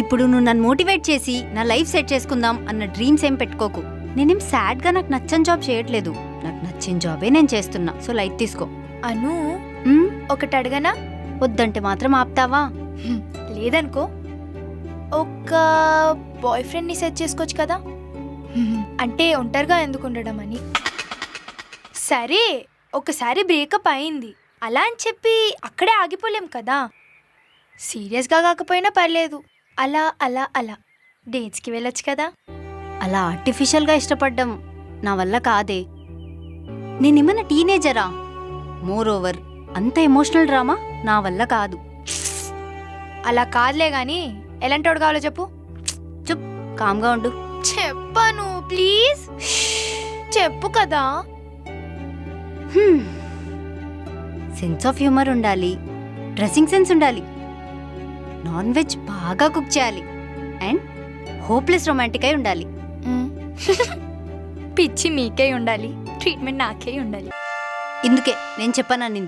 ఇప్పుడు నువ్వు నన్ను మోటివేట్ చేసి నా లైఫ్ సెట్ చేసుకుందాం అన్న డ్రీమ్స్ ఏం పెట్టుకోకు. నేనేం సాడ్గా నాకు నచ్చని జాబ్ చేయట్లేదు. నాకు నచ్చిన జాబే నేను చేస్తున్నా. సో లైట్ తీసుకో. అను ఒకటి అడగనా? వద్దంటే మాత్రం ఆపుతావా? లేదనుకో, ఒక బాయ్ ఫ్రెండ్ని సెట్ చేసుకోవచ్చు కదా. అంటే ఒంటరిగా ఎందుకు ఉండడం అని. సరే, ఒకసారి బ్రేకప్ అయింది అలా అని చెప్పి అక్కడే ఆగిపోలేం కదా. సీరియస్గా కాకపోయినా పర్లేదు, అలా అలా అలా డేట్స్కి వెళ్ళొచ్చు కదా. అలా ఆర్టిఫిషియల్గా ఇష్టపడ్డం నా వల్ల కాదే. నేనేమన్నా టీనేజరా? మోర్ ఓవర్ అంత ఎమోషనల్ డ్రామా నా వల్ల కాదు. అలా కాదులే గాని ఎలాంటోడు కావాలో చెప్పు. చుప్, కామ్గా ఉండు. చెప్పను ప్లీజ్, చెప్పు కదా. సెన్స్ ఆఫ్ హ్యూమర్ ఉండాలి, డ్రెస్సింగ్ సెన్స్ ఉండాలి, నాన్ వెజ్ బాగా కుక్ చేయాలి, అండ్ హోప్లెస్ రొమాంటిక్ అయి ఉండాలి. పిచ్చి మీకే ఉండాలి, ట్రీట్మెంట్ నాకే ఉండాలి. ఇందుకే నేను చెప్పననింది.